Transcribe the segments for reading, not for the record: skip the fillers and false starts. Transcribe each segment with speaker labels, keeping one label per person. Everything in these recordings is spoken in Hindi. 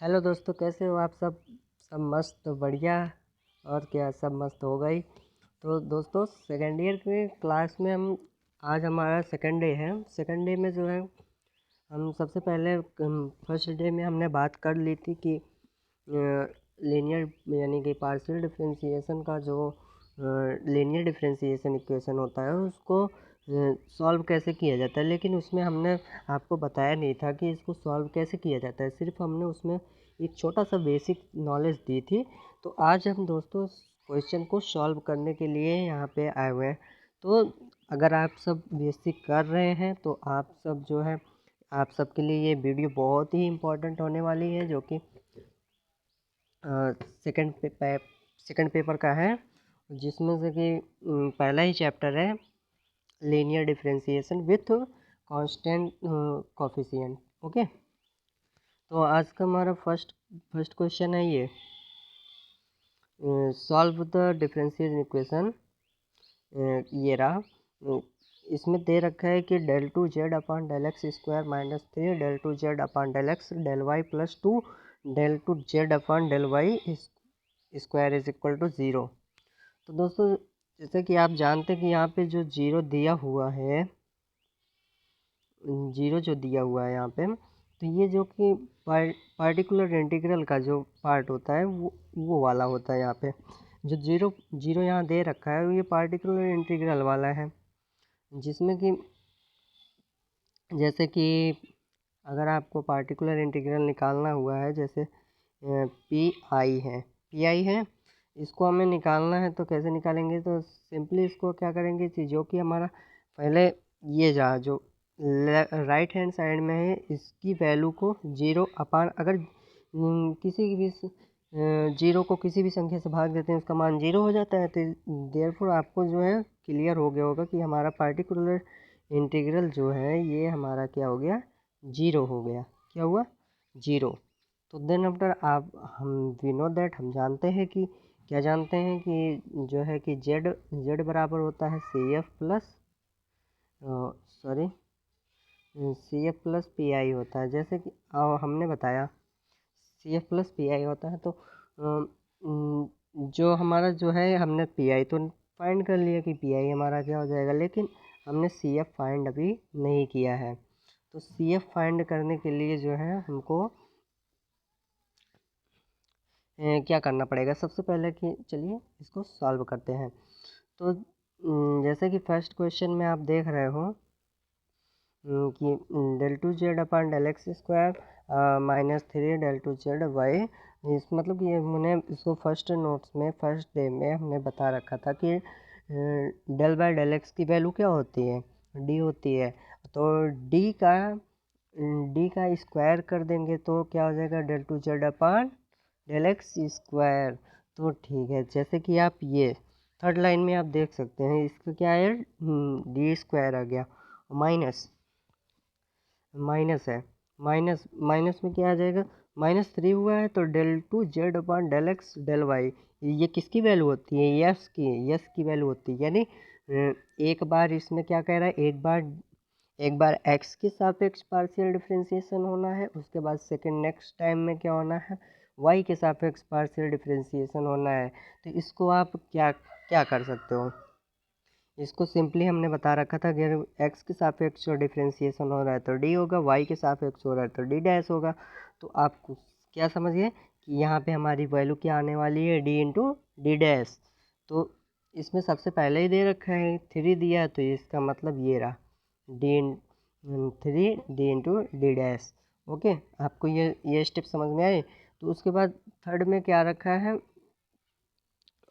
Speaker 1: हेलो दोस्तों, कैसे हो आप सब मस्त बढ़िया। और क्या, सब मस्त हो गई। तो दोस्तों, सेकेंड ईयर के क्लास में हम आज हमारा सेकेंड डे है। सेकेंड डे में जो है हम सबसे पहले फर्स्ट डे में हमने बात कर ली थी कि लीनियर यानी कि पार्शियल डिफरेंशिएशन का जो लीनियर डिफरेंशिएशन इक्वेशन होता है उसको सॉल्व कैसे किया जाता है। लेकिन उसमें हमने आपको बताया नहीं था कि इसको सॉल्व कैसे किया जाता है, सिर्फ हमने उसमें एक छोटा सा बेसिक नॉलेज दी थी। तो आज हम दोस्तों क्वेश्चन को सॉल्व करने के लिए यहाँ पे आए हुए हैं। तो अगर आप सब बेसिक कर रहे हैं तो आप सब जो है आप सबके लिए ये वीडियो बहुत ही इम्पोर्टेंट होने वाली है, जो कि सेकंड पेपर का है, जिसमें से कि पहला ही चैप्टर है linear differentiation with constant coefficient. Okay, तो आज का हमारा फर्स्ट क्वेश्चन है ये, सॉल्व द डिफरेंशियल इक्वेशन। ये रहा। इसमें दे रखा है कि del two z upon del x square minus 3 del two z upon del x del y plus 2 del two z upon del y square is equal to 0। तो दोस्तों, जैसे कि आप जानते हैं कि यहाँ पे जो जीरो दिया हुआ है, जीरो जो दिया हुआ है यहाँ पे, तो ये जो कि पार्टिकुलर इंटीग्रल का जो पार्ट होता है वो वाला होता है। यहाँ पे जो जीरो जीरो यहाँ दे रखा है ये पार्टिकुलर इंटीग्रल वाला है, जिसमें कि जैसे कि अगर आपको पार्टिकुलर इंटीग्रल निकालना हुआ है, जैसे पी आई है, इसको हमें निकालना है। तो कैसे निकालेंगे? तो सिंपली इसको क्या करेंगे कि जो कि हमारा पहले ये जो राइट हैंड साइड में है, इसकी वैल्यू को जीरो अपान, अगर किसी भी जीरो को किसी भी संख्या से भाग देते हैं उसका मान जीरो हो जाता है। तो देयरफॉर आपको जो है क्लियर हो गया होगा कि हमारा पार्टिकुलर इंटीग्रल जो है ये हमारा क्या हो गया, जीरो हो गया। क्या हुआ? जीरो। तो देन आफ्टर आप हम वी नो दैट, हम जानते हैं कि क्या जानते हैं कि जो है कि जेड जेड बराबर होता है C F plus sorry C F plus P I होता है। जैसे कि हमने बताया C F plus P I होता है। तो जो हमारा जो है, हमने पी आई तो फाइंड कर लिया कि पी आई हमारा क्या हो जाएगा, लेकिन हमने सी एफ फाइंड अभी नहीं किया है। तो सी एफ फाइंड करने के लिए जो है हमको क्या करना पड़ेगा? सबसे पहले कि चलिए इसको सॉल्व करते हैं। तो जैसे कि फर्स्ट क्वेश्चन में आप देख रहे हो कि del two z upon del x square minus 3 del two z y. इस मतलब कि हमने इसको फर्स्ट नोट्स में फर्स्ट डे में हमने बता रखा था कि डेल बाय डेल एक्स की वैल्यू क्या होती है, डी होती है। तो डी का स्क्वायर कर देंगे तो क्या हो जाएगा, del two z upon del x square. तो ठीक है, जैसे कि आप ये थर्ड लाइन में आप देख सकते हैं, इसका क्या है, डी स्क्वायर आ गया, माइनस माइनस है, माइनस माइनस में क्या आ जाएगा, -3 हुआ है तो del two z upon del x del y. ये किसकी वैल्यू होती है? यस की वैल्यू होती है। यानी एक बार इसमें क्या कह रहा है, एक बार एक्स के सापेक्ष पार्शियल डिफरेंशिएशन होना है, उसके बाद सेकंड नेक्स्ट टाइम में क्या होना है, वाई के सापेक्ष पार्शियल डिफरेंशिएशन होना है। तो इसको आप क्या क्या कर सकते हो? इसको सिंपली हमने बता रखा था, अगर एक्स के सापेक्ष डिफरेंशिएशन हो रहा है तो डी होगा, वाई के सापेक्ष हो रहा है तो डी डैश होगा। तो आप क्या समझिए कि यहाँ पे हमारी वैल्यू क्या आने वाली है, डी इंटू डी डैश। तो इसमें सबसे पहले ही दे रखा है 3 दिया है, तो इसका मतलब ये रहा D 3 D into D dash. Okay, आपको ये स्टेप समझ में आए? तो उसके बाद थर्ड में क्या रखा है,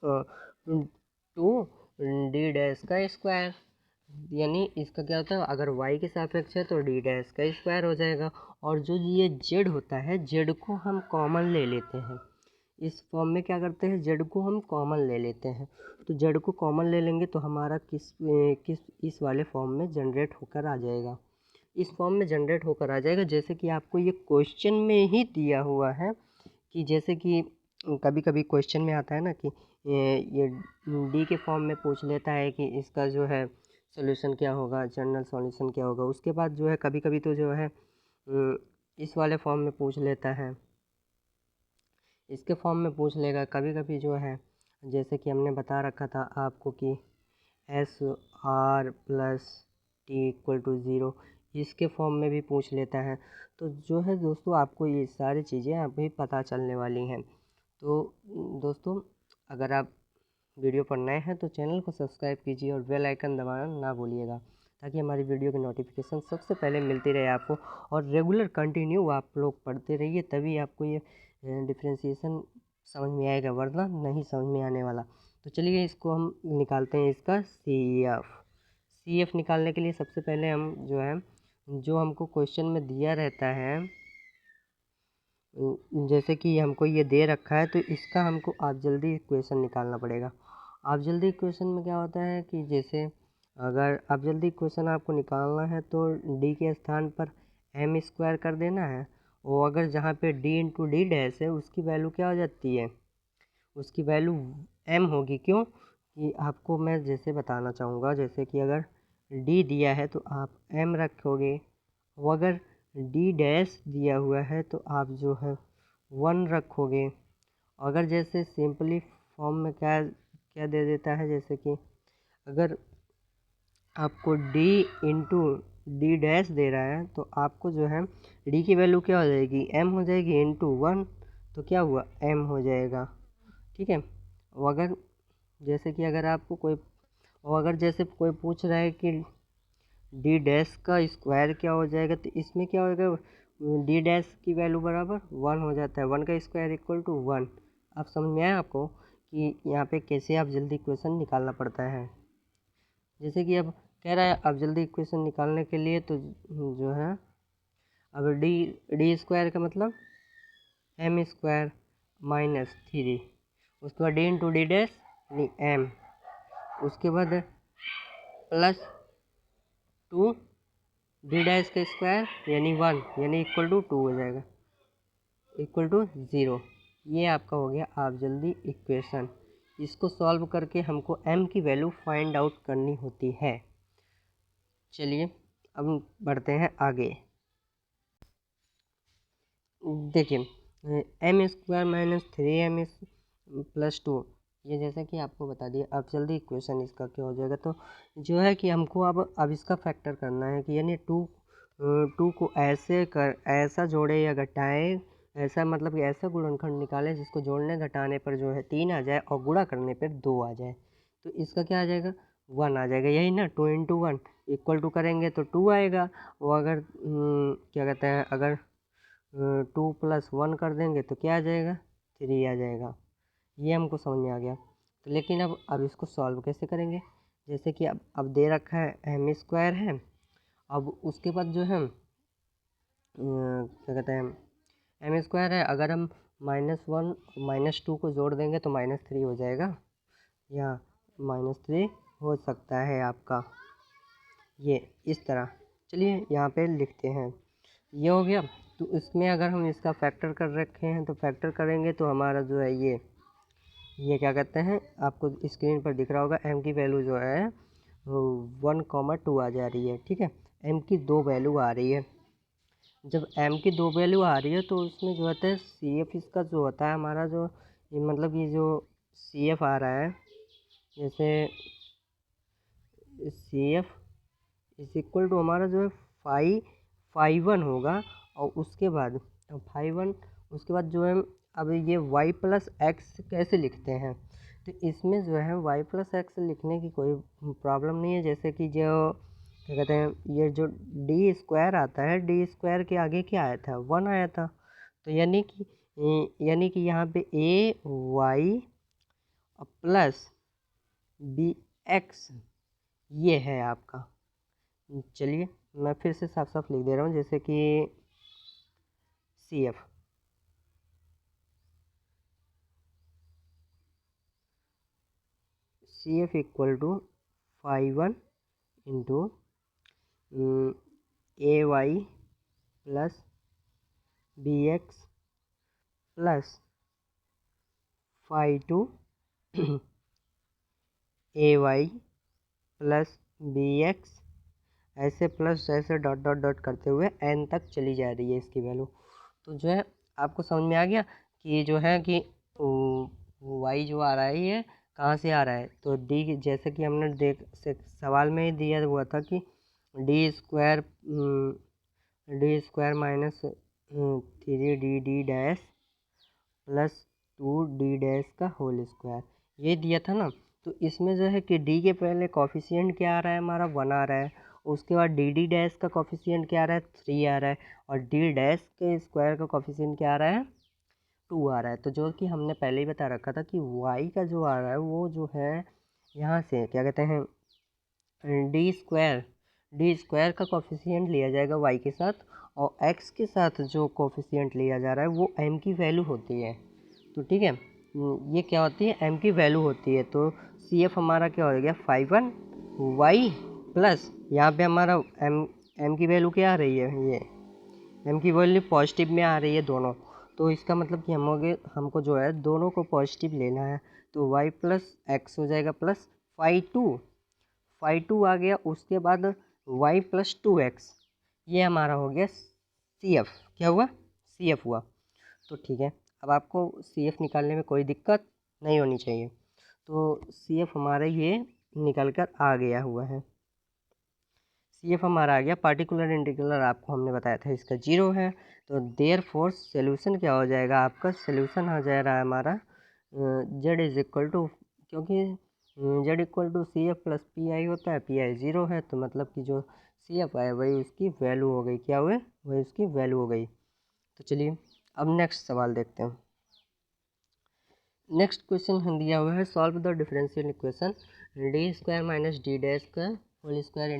Speaker 1: 2 डी डैश का स्क्वायर। यानी इसका क्या होता है, अगर y के सापेक्ष है तो डी डैश का स्क्वायर हो जाएगा। और जो ये z होता है, z को हम कॉमन ले लेते हैं। इस फॉर्म में क्या करते हैं, z को हम कॉमन ले लेते हैं। तो z को कॉमन ले लेंगे तो हमारा किस इस वाले फॉर्म में जनरेट होकर आ जाएगा, इस फॉर्म में जनरेट होकर आ जाएगा। जैसे कि आपको ये क्वेश्चन में ही दिया हुआ है कि जैसे कि कभी कभी क्वेश्चन में आता है ना कि ये डी के फॉर्म में पूछ लेता है कि इसका जो है सॉल्यूशन क्या होगा, जनरल सॉल्यूशन क्या होगा। उसके बाद जो है कभी कभी तो जो है इस वाले फॉर्म में पूछ लेता है। इसके फॉर्म में पूछ लेगा। कभी कभी जो है जैसे कि हमने बता रखा था आपको कि s r plus t equal to zero, इसके फॉर्म में भी पूछ लेता है। तो जो है दोस्तों आपको ये सारी चीज़ें अभी पता चलने वाली हैं। तो दोस्तों अगर आप वीडियो पर नए हैं तो चैनल को सब्सक्राइब कीजिए और बेल आइकन दबाना ना भूलिएगा, ताकि हमारी वीडियो की नोटिफिकेशन सबसे पहले मिलती रहे आपको। और रेगुलर कंटिन्यू आप लोग पढ़ते रहिए, तभी आपको ये डिफ्रेंशिएशन समझ में आएगा, वरना नहीं समझ में आने वाला। तो चलिए इसको हम निकालते हैं, इसका सी एफ निकालने के लिए सबसे पहले हम जो है जो हमको क्वेश्चन में दिया रहता है, जैसे कि हमको ये दे रखा है, तो इसका हमको आप जल्दी इक्वेशन निकालना पड़ेगा। आप जल्दी इक्वेशन में क्या होता है कि जैसे अगर आप जल्दी इक्वेशन आपको निकालना है तो डी के स्थान पर एम स्क्वायर कर देना है, और अगर जहाँ पे डी इंटू डी डैश है उसकी वैल्यू क्या हो जाती है, उसकी वैल्यू एम होगी। क्यों कि आपको मैं जैसे बताना चाहूँगा, जैसे कि अगर डी दिया है तो आप एम रखोगे, और अगर डी डैश दिया हुआ है तो आप जो है 1 रखोगे। अगर जैसे सिंपली फॉर्म में क्या क्या दे देता है, जैसे कि अगर आपको डी इंटू डी डैश दे रहा है तो आपको जो है डी की वैल्यू क्या हो जाएगी, एम हो जाएगी इंटू 1, तो क्या हुआ एम हो जाएगा। ठीक है। और अगर जैसे कि अगर आपको कोई, और अगर जैसे कोई पूछ रहा है कि डी डैश का स्क्वायर क्या हो जाएगा, तो इसमें क्या होगा, डी डैश की वैल्यू बराबर 1 हो जाता है, 1 का स्क्वायर इक्वल टू 1। अब समझ में आया आपको कि यहाँ पे कैसे आप जल्दी इक्वेशन निकालना पड़ता है। जैसे कि अब कह रहा है अब जल्दी इक्वेशन निकालने के लिए तो जो है अब डी स्क्वायर का मतलब एम स्क्वायर माइनस 3, उसके बाद डी इंटू डी डैश यानी एम, उसके बाद प्लस 2 डी डैश का स्क्वायर यानी 1 यानी इक्वल टू 2 हो जाएगा, इक्वल टू 0। ये आपका हो गया आप जल्दी इक्वेशन। इसको सॉल्व करके हमको m की वैल्यू फाइंड आउट करनी होती है। चलिए अब बढ़ते हैं आगे। देखिए M square minus 3m plus 2, ये जैसा कि आपको बता दिया। अब जल्दी इक्वेशन इसका क्या हो जाएगा, तो जो है कि हमको अब इसका फैक्टर करना है कि यानी टू को ऐसा जोड़े या घटाए, ऐसा मतलब कि ऐसा गुणनखंड निकाले जिसको जोड़ने घटाने पर जो है 3 आ जाए और गुणा करने पर 2 आ जाए। तो इसका क्या आ जाएगा, 1 आ जाएगा, यही ना। 2 इंटू 1 इक्वल टू करेंगे तो 2 आएगा। वो अगर क्या कहते हैं, अगर 2 प्लस 1 कर देंगे तो क्या आ जाएगा, 3 आ जाएगा। ये हमको समझ में आ गया। तो लेकिन अब इसको सॉल्व कैसे करेंगे, जैसे कि अब दे रखा है एम स्क्वायर है। अब उसके बाद जो है क्या कहते हैं, एम स्क्वायर है, अगर हम -1 -2 को जोड़ देंगे तो -3 हो जाएगा, या -3 हो सकता है आपका, ये इस तरह। चलिए यहाँ पे लिखते हैं, ये हो गया। तो इसमें अगर हम इसका फैक्टर कर रखे हैं तो फैक्टर करेंगे तो हमारा जो है ये क्या कहते हैं, आपको स्क्रीन पर दिख रहा होगा m की वैल्यू जो है 1,2 आ जा रही है। ठीक है, m की 2 वैल्यू आ रही है। जब m की 2 वैल्यू आ रही है तो उसमें जो होता है सी एफ इसका जो होता है हमारा जो मतलब ये जो सी एफ आ रहा है, जैसे C F is equal to हमारा जो है 5 होगा, और उसके बाद 5 उसके बाद जो है अब ये y प्लस एक्स कैसे लिखते हैं, तो इसमें जो है y प्लस एक्स लिखने की कोई प्रॉब्लम नहीं है। जैसे कि जो क्या कहते हैं, ये जो डी स्क्वायर आता है, डी स्क्वायर के आगे क्या आया था, 1 आया था। तो यानी कि यहाँ पे ए वाई प्लस बी एक्स ये है आपका। चलिए मैं फिर से साफ साफ लिख दे रहा हूँ, जैसे कि C F equal to 5 into a y plus b x plus 5 a y plus b x, ऐसे प्लस ऐसे डॉट डॉट डॉट करते हुए एन तक चली जा रही है इसकी वैल्यू। तो जो है आपको समझ में आ गया कि जो है कि वाई जो आ रहा है ये कहाँ से आ रहा है, तो डी, जैसे कि हमने सवाल में ही दिया हुआ था कि D square minus 3d plus 2d का होल स्क्वायर, ये दिया था ना। तो इसमें जो है कि डी के पहले कॉफिशिएंट क्या आ रहा है, हमारा 1 आ रहा है, उसके बाद डी डैश का कॉफिशिएंट क्या आ रहा है, 3 आ रहा है, और डी डैश के स्क्वायर का कॉफिशिएंट क्या आ रहा है, 2 आ रहा है। तो जो कि हमने पहले ही बता रखा था कि वाई का जो आ रहा है वो जो है यहाँ से क्या कहते हैं, डी स्क्वायर का कॉफिशिएंट लिया जाएगा वाई के साथ, और एक्स के साथ जो कॉफिशिएंट लिया जा रहा है वो एम की वैल्यू होती है। तो ठीक है, ये क्या होती है, एम की वैल्यू होती है। तो सी एफ हमारा क्या हो गया, 5 वाई प्लस यहाँ पे हमारा एम की वैल्यू क्या आ रही है, ये एम की वैल्यू पॉजिटिव में आ रही है दोनों। तो इसका मतलब कि हमको जो है दोनों को पॉजिटिव लेना है। तो वाई प्लस एक्स हो जाएगा प्लस 5 आ गया, उसके बाद वाई प्लस 2x, ये हमारा हो गया सी एफ। क्या हुआ, सी एफ हुआ। तो ठीक है, अब आपको सी एफ निकालने में कोई दिक्कत नहीं होनी चाहिए। तो सी एफ हमारा ये निकल कर आ गया हुआ है, सी एफ हमारा आ गया। पार्टिकुलर इंटीग्रल आपको हमने बताया था इसका 0 है। तो देयर फोर सोल्यूशन क्या हो जाएगा, आपका सोल्यूशन हो जा रहा है हमारा जेड इज इक्वल टू, क्योंकि z equal to C F plus P I होता है, पी आई 0 है, तो मतलब कि जो सी एफ आए वही उसकी वैल्यू हो गई, क्या हुए, वही उसकी वैल्यू हो गई। तो चलिए अब नेक्स्ट सवाल देखते हैं। नेक्स्ट क्वेश्चन दिया हुआ है, solve the differential equation D square minus D dash का whole square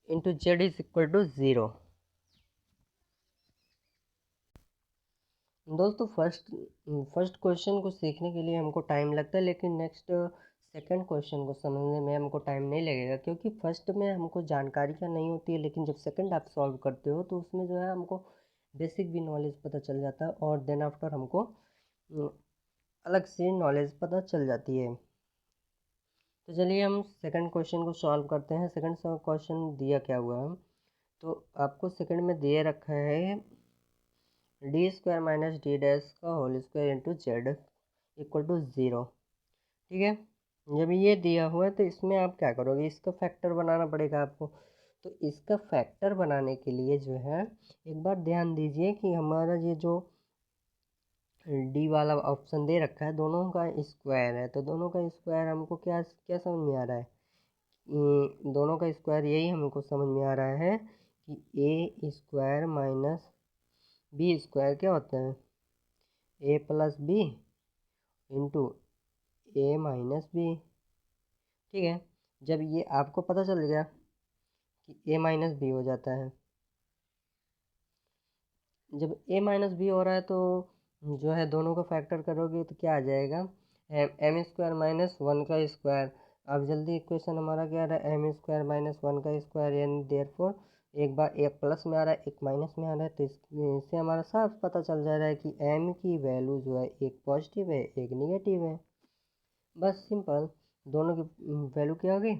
Speaker 1: into Z is equal to 0। दोस्तों फर्स्ट क्वेश्चन को सीखने के लिए हमको टाइम लगता है, लेकिन नेक्स्ट सेकंड क्वेश्चन को समझने में हमको टाइम नहीं लगेगा, क्योंकि फर्स्ट में हमको जानकारी क्या नहीं होती है, लेकिन जब सेकंड आप सॉल्व करते हो तो उसमें जो है हमको बेसिक भी नॉलेज पता चल जाता है, और देन आफ्टर हमको अलग से नॉलेज पता चल जाती है। तो चलिए हम सेकंड क्वेश्चन को सॉल्व करते हैं। सेकंड क्वेश्चन दिया क्या हुआ है, तो आपको सेकंड में दिए रखा है D square minus D dash का whole square into Z equal to 0। ठीक है, जब ये दिया हुआ है तो इसमें आप क्या करोगे, इसका फैक्टर बनाना पड़ेगा आपको। तो इसका फैक्टर बनाने के लिए जो है एक बार ध्यान दीजिए कि हमारा ये जो डी वाला ऑप्शन दे रखा है दोनों का स्क्वायर है, तो दोनों का स्क्वायर हमको क्या क्या समझ में आ रहा है, दोनों का स्क्वायर यही हमको समझ में आ रहा है कि ए स्क्वायर माइनस बी स्क्वायर क्या होता है, ए प्लस बी इंटू ए माइनस बी। ठीक है, जब ये आपको पता चल गया कि ए माइनस बी हो जाता है, जब ए माइनस बी हो रहा है तो जो है दोनों का फैक्टर करोगे तो क्या आ जाएगा, एम स्क्वायर माइनस 1 का स्क्वायर। अब जल्दी इक्वेशन हमारा क्या आ रहा है, एम स्क्वायर माइनस 1 का स्क्वायर, यानी देयरफॉर एक बार एक प्लस में आ रहा है एक माइनस में आ रहा है, तो इससे हमारा साफ पता चल जा रहा है कि एम की वैल्यू जो है एक पॉजिटिव है एक निगेटिव है। बस सिंपल, दोनों की वैल्यू क्या होगी,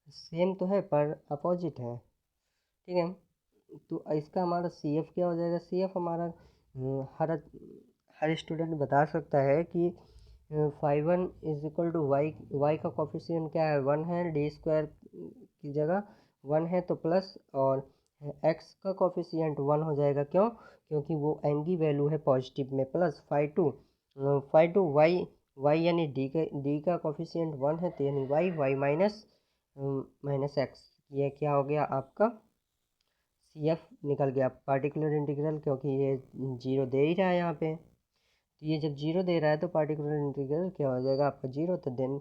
Speaker 1: सेम तो है पर अपोजिट है। ठीक है, तो इसका हमारा सी एफ क्या हो जाएगा, सी एफ हमारा हर हर स्टूडेंट बता सकता है कि 5 is equal to y, y का कॉफिशिएंट क्या है, 1 है, डी स्क्वायर की जगह 1 है तो प्लस, और एक्स का कॉफिशिएंट 1 हो जाएगा, क्यों, क्योंकि वो एन की वैल्यू है पॉजिटिव में, प्लस 5 टू वाई यानी डी का कॉफिशिएंट 1 है, तो यानी वाई माइनस माइनस एक्स, ये क्या हो गया आपका सी एफ निकल गया पार्टिकुलर इंटीग्रल, क्योंकि ये 0 दे ही रहा है यहाँ पे। तो ये जब 0 दे रहा है तो पार्टिकुलर इंटीग्रल क्या हो जाएगा आपका 0, तो then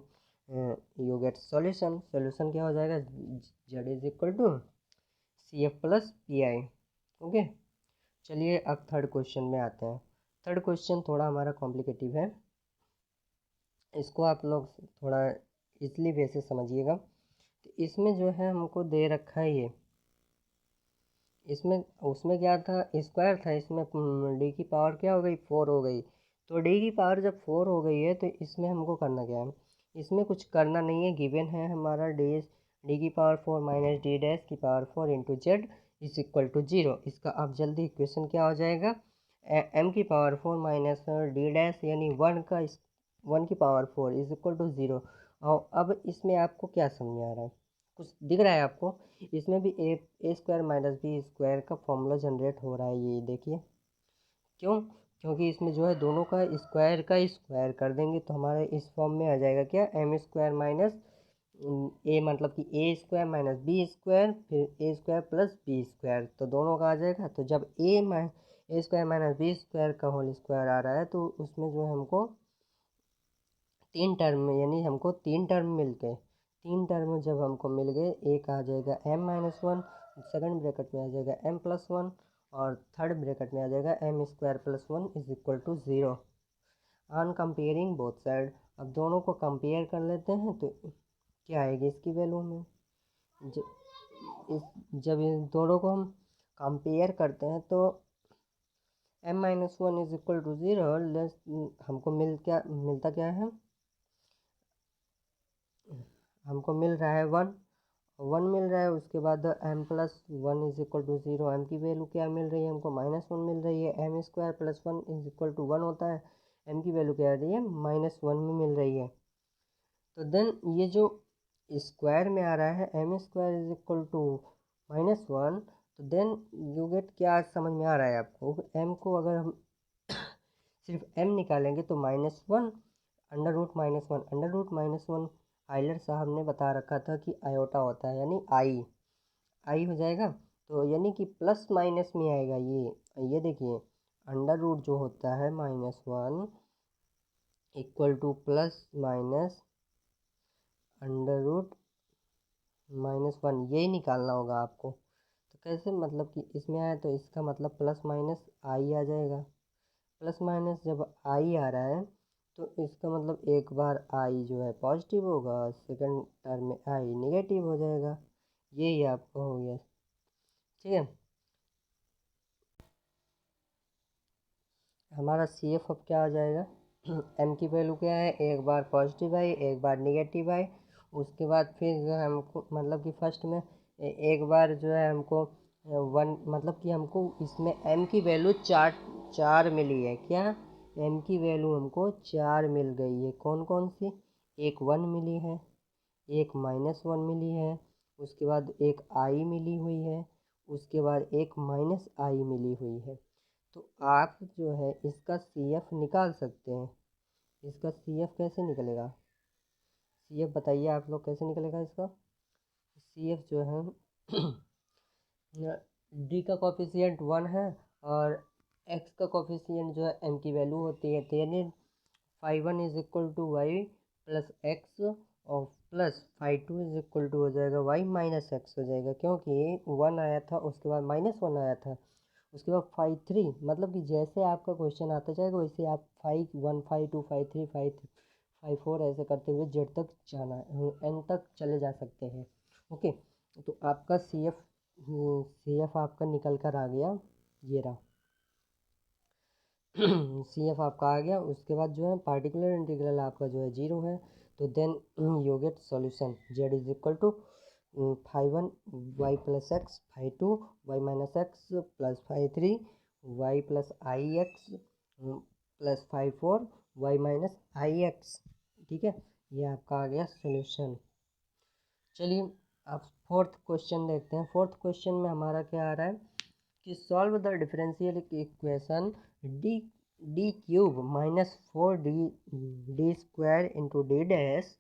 Speaker 1: you get solution. Solution क्या हो जाएगा, z is equal to C F plus P I. Okay, चलिए अब थर्ड क्वेश्चन में आते हैं। थर्ड क्वेश्चन थोड़ा हमारा कॉम्प्लिकेटिव है, इसको आप लोग थोड़ा इजली वे से समझिएगा। तो इसमें जो है हमको दे रखा है ये, इसमें उसमें क्या था, स्क्वायर था, इसमें डी की पावर क्या हो गई, 4 हो गई। तो डी की पावर जब 4 हो गई है तो इसमें हमको करना क्या है, इसमें कुछ करना नहीं है, गिवन है हमारा डी की पावर 4 माइनस डी डैश की power 4 into Z is equal to 0। इसका अब जल्दी इक्वेशन क्या हो जाएगा, एम की पावर 4 माइनस डी डैश यानी 1 की पावर 4 इज इक्वल टू 0। और अब इसमें आपको क्या समझ में आ रहा है, कुछ दिख रहा है आपको? इसमें भी ए स्क्वायर माइनस बी स्क्वायर का फॉर्मूला जनरेट हो रहा है, ये देखिए। क्यों? क्योंकि इसमें जो है दोनों का स्क्वायर कर देंगे तो हमारे इस फॉर्म में आ जाएगा क्या, एम स्क्वायर माइनस ए, मतलब कि ए स्क्वायर माइनस बी स्क्वायर, फिर ए स्क्वायर प्लस बी स्क्वायर, तो दोनों का आ जाएगा। तो जब ए स्क्वायर माइनस बी स्क्वायर का होल स्क्वायर आ रहा है तो उसमें जो है हमको तीन टर्म, यानी हमको तीन टर्म मिलते हैं। तीन टर्म जब हमको मिल गए, एक आ जाएगा m minus one, second bracket में आ जाएगा एम प्लस वन, और थर्ड ब्रैकेट में आ जाएगा m square plus one is equal to 0। On comparing both side, अब दोनों को कंपेयर कर लेते हैं तो क्या आएगी इसकी वैल्यू में। जब इन दोनों को हम कंपेयर करते हैं तो m minus one is equal to 0, हमको मिलता क्या है, हमको मिल रहा है वन मिल रहा है। उसके बाद m plus one is equal to 0, m की वैल्यू क्या मिल रही है हमको, माइनस वन मिल रही है। M square plus one is equal to 1 होता है, एम की वैल्यू क्या आ रही है, माइनस वन में मिल रही है। तो देन ये जो स्क्वायर में आ रहा है m square is equal to minus one, तो देन यू गेट, क्या समझ में आ रहा है आपको, एम को अगर हम सिर्फ एम निकालेंगे तो minus one under root minus one Euler साहब ने बता रखा था कि आयोटा होता है, यानी आई हो जाएगा। तो यानी कि प्लस माइनस में आएगा ये देखिए, अंडर रूट जो होता है minus one equal to plus minus under root minus one, यही निकालना होगा आपको। तो कैसे, मतलब कि इसमें आया तो इसका मतलब प्लस माइनस आई आ जाएगा। प्लस माइनस जब आई आ रहा है तो इसका मतलब एक बार आई जो है पॉजिटिव होगा, सेकंड टर्म में आई नेगेटिव हो जाएगा। यही आपको हो गया, ठीक है। हमारा सी एफ अब क्या आ जाएगा, एम की वैल्यू क्या है, एक बार पॉजिटिव आई एक बार नेगेटिव आई। उसके बाद फिर जो है हमको, मतलब कि फर्स्ट में एक बार जो है हमको वन, मतलब कि हमको इसमें एम की वैल्यू चार मिली है। क्या, एम की वैल्यू हमको चार मिल गई है। कौन कौन सी, एक वन मिली है, एक माइनस वन मिली है, उसके बाद एक आई मिली हुई है, उसके बाद एक माइनस आई मिली हुई है। तो आप जो है इसका सी एफ निकाल सकते हैं। इसका सी एफ कैसे निकलेगा, सी एफ बताइए आप लोग कैसे निकलेगा इसका सी एफ जो है डी का कोफिशिएंट वन है, और एक्स का कोफिशिएंट जो है एम की वैल्यू होती है, तो यानी five one is equal to Y plus X, और plus five two is equal to हो जाएगा वाई माइनस एक्स हो जाएगा, क्योंकि वन आया था उसके बाद माइनस वन आया था, उसके बाद फाइव थ्री, मतलब कि जैसे आपका क्वेश्चन आता जाएगा वैसे आप five one five two five three five four ऐसे करते हुए जेड तक जाना, एन तक चले जा सकते हैं। ओके, तो आपका सी एफ आपका निकल कर आ गया, ये रहा सी एफ आपका आ गया। उसके बाद जो है पार्टिकुलर इंटीग्रल आपका जो है 0 है, तो then you get solution z is equal to five one y plus x, five two y minus x plus five three y plus i x plus five four y minus i x. ठीक है, ये आपका आ गया सॉल्यूशन। चलिए अब फोर्थ क्वेश्चन देखते हैं। फोर्थ क्वेश्चन में हमारा क्या आ रहा है कि solve the differential equation D D cube minus four D square into D dash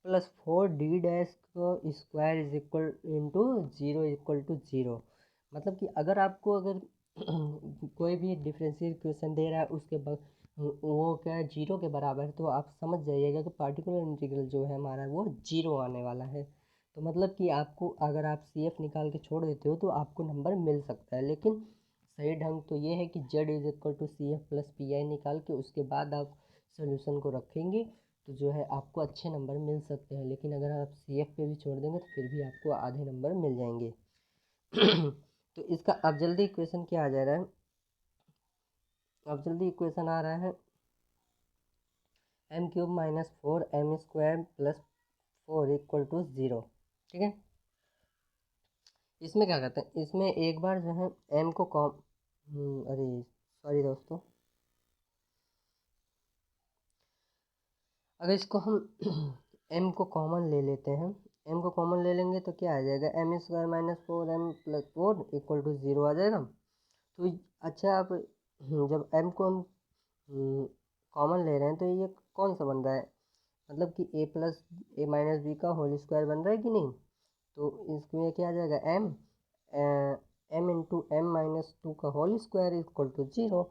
Speaker 1: plus four D dash को square is equal into zero equal to zero. मतलब कि अगर आपको अगर कोई भी डिफरेंशियल इक्वेशन दे रहा है उसके वो क्या है, जीरो के बराबर है, तो आप समझ जाइएगा कि पार्टिकुलर इंटीग्रल जो है हमारा वो जीरो आने वाला है। तो मतलब कि आपको अगर आप सी एफ निकाल के छोड़ देते हो तो आपको नंबर मिल सकता है, लेकिन सही ढंग तो ये है कि z is equal to C F plus P I निकाल के उसके बाद आप सोल्यूशन को रखेंगे तो जो है आपको अच्छे नंबर मिल सकते हैं। लेकिन अगर आप सी एफ पे भी छोड़ देंगे तो फिर भी आपको आधे नंबर मिल जाएंगे तो इसका अब जल्दी इक्वेशन क्या आ जा रहा है, अब जल्दी इक्वेशन आ रहा है m cube minus four m square plus four equal to zero. ठीक है, इसमें क्या करते हैं, इसमें एक बार जो है एम को अरे सॉरी दोस्तों, अगर इसको हम m को कॉमन ले लेते हैं, m को कॉमन ले लेंगे तो क्या आ जाएगा, m square minus 4m+4 equal to 0 आ जाएगा। तो अच्छा, आप जब m को हम कॉमन ले रहे हैं तो ये कौन सा बन रहा है, मतलब कि a माइनस बी का होल स्क्वायर बन रहा है कि नहीं। तो इसमें क्या आ जाएगा, m इंटू एम माइनस 2 का होल स्क्वायर इक्वल टू 0।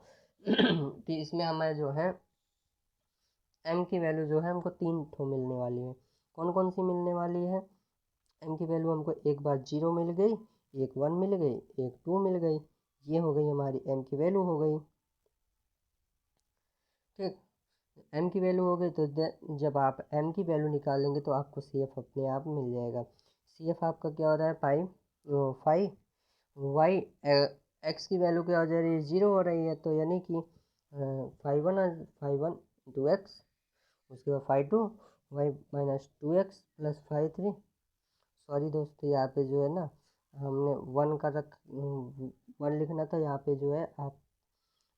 Speaker 1: तो इसमें हमारे जो है m की वैल्यू जो है हमको 3 ठो मिलने वाली है। कौन कौन सी मिलने वाली है, m की वैल्यू हमको एक बार 0 मिल गई, एक 1 मिल गई, एक 2 मिल गई। ये हो गई हमारी m की वैल्यू हो गई। ठीक, m की वैल्यू हो गई तो जब आप m की वैल्यू निकालेंगे तो आपको CF अपने आप मिल जाएगा। CF आपका क्या हो रहा है, 5 वाई एक्स की वैल्यू क्या हो जा रही है, 0 हो रही है, तो यानी कि 5 1 इंटू एक्स, उसके बाद 5 2 Y minus 2x plus 5 3। Sorry दोस्तों, यहाँ पे जो है ना हमने 1 लिखना था, यहाँ पे जो है आप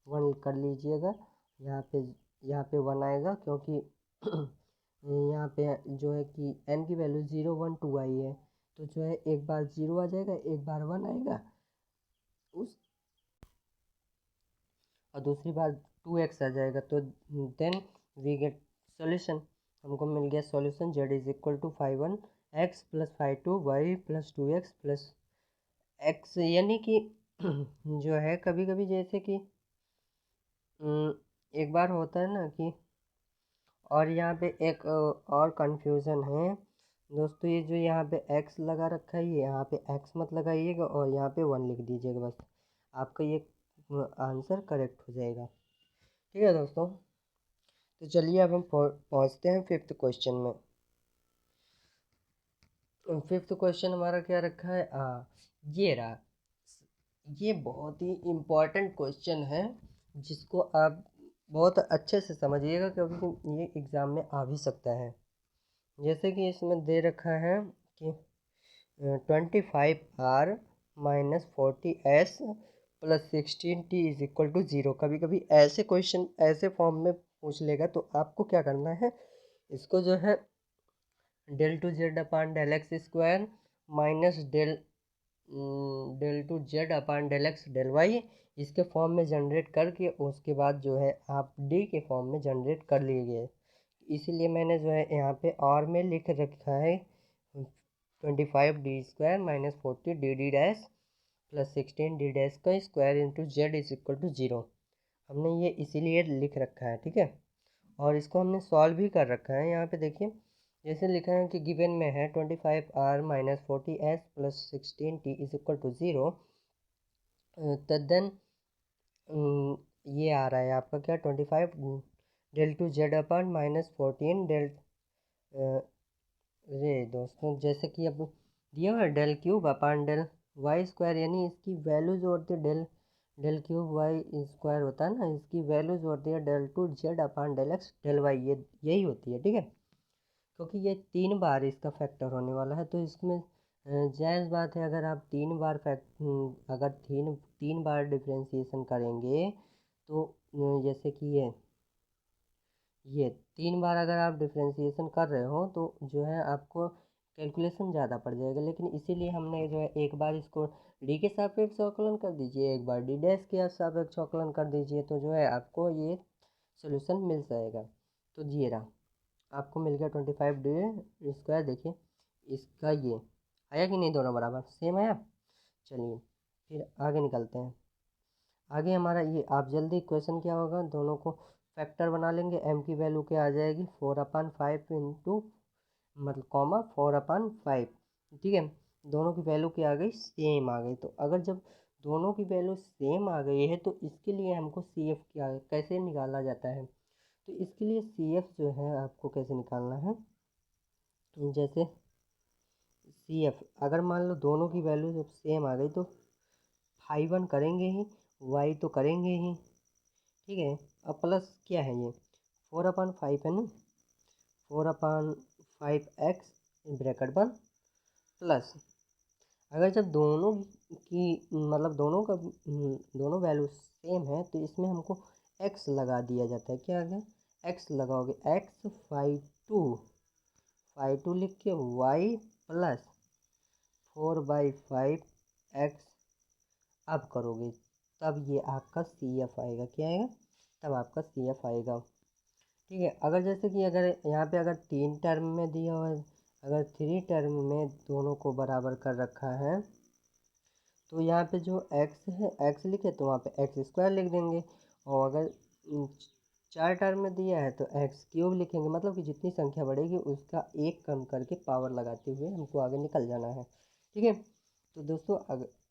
Speaker 1: 1 कर लीजिएगा। यहाँ पे 1 आएगा क्योंकि यहाँ पे जो है कि m की वैल्यू 0 1 2 आई है, तो जो है एक बार 0 आ जाएगा, एक बार 1 आएगा, उस और दूसरी बार 2x आ जाएगा। तो देन वी गेट सॉल्यूशन, हमको मिल गया solution z is equal to 5 1 x plus 5 2 y plus 2x plus x। यानी कि जो है कभी कभी जैसे कि एक बार होता है ना कि, और यहाँ पे एक और कंफ्यूजन है दोस्तों, ये जो यहाँ पे x लगा रखा है, ये यहाँ पे x मत लगाइएगा और यहाँ पे 1 लिख दीजिएगा, बस आपका ये आंसर करेक्ट हो जाएगा। ठीक है दोस्तों, तो चलिए अब हम पहुँचते हैं 5th क्वेश्चन में। 5th क्वेश्चन हमारा क्या रखा है, ये रहा। ये बहुत ही इम्पोर्टेंट क्वेश्चन है जिसको आप बहुत अच्छे से समझिएगा क्योंकि ये एग्ज़ाम में आ भी सकता है। जैसे कि इसमें दे रखा है कि 25r minus 40s plus 16t is equal to 0। कभी कभी ऐसे क्वेश्चन ऐसे फॉर्म में पूछ लेगा तो आपको क्या करना है, इसको जो है del two z upon del x square minus del two z upon del x del y इसके फॉर्म में जनरेट करके उसके बाद जो है आप डी के फॉर्म में जनरेट कर लिए। इसीलिए मैंने जो है यहाँ पे और में लिख रखा है 25d² minus 40d dash plus 16d dash का square into Z is equal to 0। हमने ये इसीलिए लिख रखा है, ठीक है। और इसको हमने सॉल्व भी कर रखा है। यहाँ पे देखिए जैसे लिखा है कि गिवन में है 25r minus 40s plus 16t is equal to 0। तदन ये आ रहा है आपका क्या 25 del two z upon minus 14 del रे दोस्तों, जैसे कि अब दिया हुआ है del cube upon del y square, यानी इसकी वैल्यू जो होती है डेल क्यूब वाई स्क्वायर होता है ना, इसकी वैल्यू जो होती है del two z upon del x del y, ये यही होती है, ठीक है। क्योंकि ये 3 बार इसका फैक्टर होने वाला है तो इसमें जायज़ बात है अगर आप 3 बार अगर तीन बार डिफ्रेंशिएशन करेंगे तो जैसे कि ये 3 बार अगर आप डिफ्रेंशिएशन कर रहे हो तो जो है आपको कैलकुलेशन ज़्यादा पड़ जाएगा। लेकिन इसीलिए हमने जो है एक बार इसको डी के सापेक्ष अवकलन कर दीजिए, एक बार डी डैश के सापेक्ष अवकलन कर दीजिए, तो जो है आपको ये सोल्यूशन मिल जाएगा। तो ये रहा, आपको मिल गया 25d²। देखिए इसका ये आया कि नहीं, दोनों बराबर सेम आया। चलिए फिर आगे निकलते हैं। आगे हमारा ये आप जल्दी क्वेश्चन क्या होगा, दोनों को फैक्टर बना लेंगे। m की वैल्यू क्या आ जाएगी 4/5 इंटू मतलब कॉमा 4/5, ठीक है। दोनों की वैल्यू क्या आ गई, सेम आ गई। तो अगर जब दोनों की वैल्यू सेम आ गई है तो इसके लिए हमको CF क्या कैसे निकाला जाता है, तो इसके लिए CF जो है आपको कैसे निकालना है, जैसे CF अगर मान लो दोनों की वैल्यू जब सेम आ गई तो 5 1 करेंगे ही, y तो करेंगे ही, ठीक है। अब प्लस क्या है, ये 4/5 है ना, 4/5x ब्रैकेट बंद प्लस, अगर जब दोनों कि मतलब दोनों वैल्यू सेम है, तो इसमें हमको x लगा दिया जाता है। क्या है, x लगाओगे, x 5 2 लिख के y प्लस 4/5 x अब करोगे, तब ये आपका सी एफ आएगा। क्या आएगा, तब आपका सी एफ आएगा। ठीक है, अगर जैसे कि अगर यहाँ पे अगर 3 टर्म में दिया हुआ है, अगर 3 टर्म में दोनों को बराबर कर रखा है, तो यहाँ पे जो x है, x लिखे तो वहाँ पे x² लिख देंगे। और अगर 4 टर्म में दिया है तो x³ लिखेंगे। मतलब कि जितनी संख्या बढ़ेगी उसका एक कम करके पावर लगाते हुए हमको आगे निकल जाना है। ठीक है, तो दोस्तों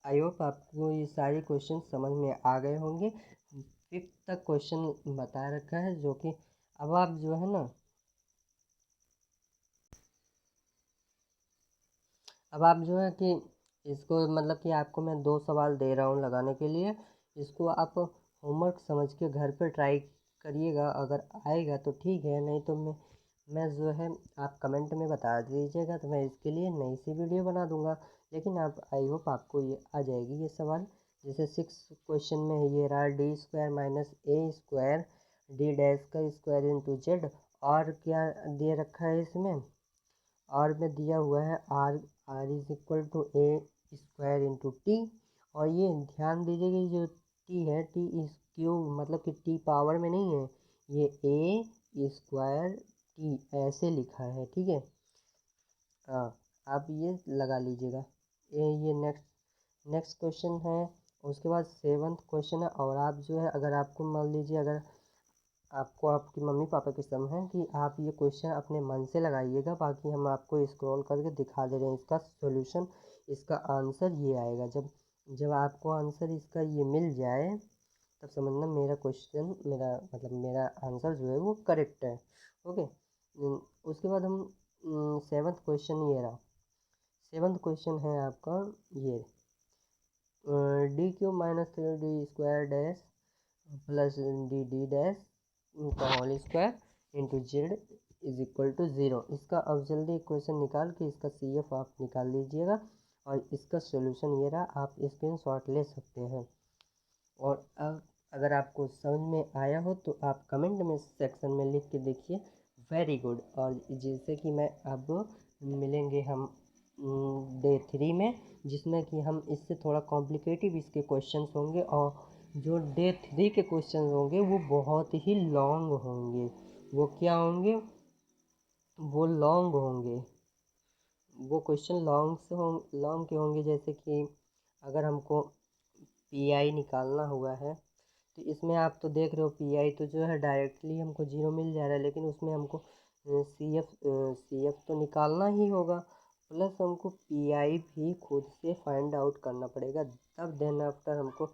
Speaker 1: आई होप आपको ये सारे क्वेश्चन समझ में आ गए होंगे। 5th तक क्वेश्चन बता रखा है, जो कि अब आप जो है ना, अब आप जो है कि इसको मतलब कि आपको मैं 2 सवाल दे रहा हूँ लगाने के लिए। इसको आप होमवर्क समझ के घर पे ट्राई करिएगा। अगर आएगा तो ठीक है, नहीं तो मैं जो है आप कमेंट में बता दीजिएगा, तो मैं इसके लिए नई सी वीडियो बना दूंगा। लेकिन आप आई होप आपको ये आ जाएगी ये सवाल। जैसे 6 क्वेश्चन में ये रहा d² minus a² d dash का स्क्वायर इंटू जेड। और क्या दे रखा है इसमें, और में दिया हुआ है r is equal to a² into t. और ये ध्यान दीजिए कि जो t है, t इज क्यूब, मतलब कि t पावर में नहीं है, ये a² t ऐसे लिखा है। ठीक है, हाँ, आप ये लगा लीजिएगा। ये नेक्स्ट क्वेश्चन है। उसके बाद 7th क्वेश्चन है। और आप जो है, अगर आपको मान लीजिए, अगर आपको आपकी मम्मी पापा की सम है कि आप ये क्वेश्चन अपने मन से लगाइएगा, बाकी हम आपको स्क्रॉल करके दिखा दे रहे हैं इसका सॉल्यूशन। इसका आंसर ये आएगा। जब जब आपको आंसर इसका ये मिल जाए, तब समझना मेरा क्वेश्चन, मेरा मतलब मेरा आंसर जो है वो करेक्ट है। ओके, उसके बाद हम 7th क्वेश्चन ये रहा। 7th क्वेश्चन है आपका ये d³ minus 3d² dash plus D dash का whole square into Z is equal to 0। इसका अब जल्दी इक्वेशन निकाल के इसका सी एफ आप निकाल लीजिएगा। और इसका सॉल्यूशन ये रहा, आप स्क्रीनशॉट ले सकते हैं। और अब अगर आपको समझ में आया हो तो आप कमेंट में सेक्शन में लिख के देखिए, वेरी गुड। और जैसे कि मैं अब मिलेंगे हम डे 3 में, जिसमें कि हम इससे थोड़ा कॉम्प्लिकेटिव इसके क्वेश्चंस होंगे। और जो डे 3 के क्वेश्चंस होंगे वो बहुत ही लॉन्ग होंगे। वो क्या होंगे, वो लॉन्ग होंगे। वो क्वेश्चन लॉन्ग के होंगे। जैसे कि अगर हमको पी आई निकालना हुआ है, तो इसमें आप तो देख रहे हो पी आई तो जो है डायरेक्टली हमको 0 मिल जा रहा है, लेकिन उसमें हमको सी एफ तो निकालना ही होगा, प्लस हमको पी आई भी खुद से फाइंड आउट करना पड़ेगा। तब देन आफ्टर हमको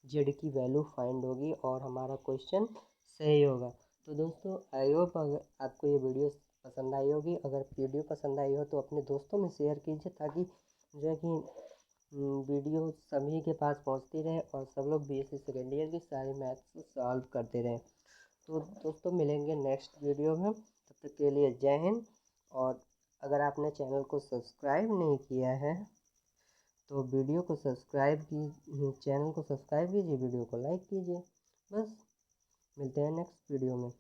Speaker 1: जेड की वैल्यू फाइंड होगी और हमारा क्वेश्चन सही होगा। तो दोस्तों आई होप अगर आपको ये वीडियो पसंद आई होगी। अगर वीडियो पसंद आई हो तो अपने दोस्तों में शेयर कीजिए, ताकि जो है कि वीडियो सभी के पास पहुंचती रहे और सब लोग BSc सेकेंड ईयर की सारी मैथ्स सॉल्व करते रहें। तो दोस्तों मिलेंगे नेक्स्ट वीडियो में, तब तक के लिए जय हिंद। और अगर आपने चैनल को सब्सक्राइब नहीं किया है तो वीडियो को सब्सक्राइब की चैनल को सब्सक्राइब कीजिए, वीडियो को लाइक कीजिए। बस, मिलते हैं नेक्स्ट वीडियो में।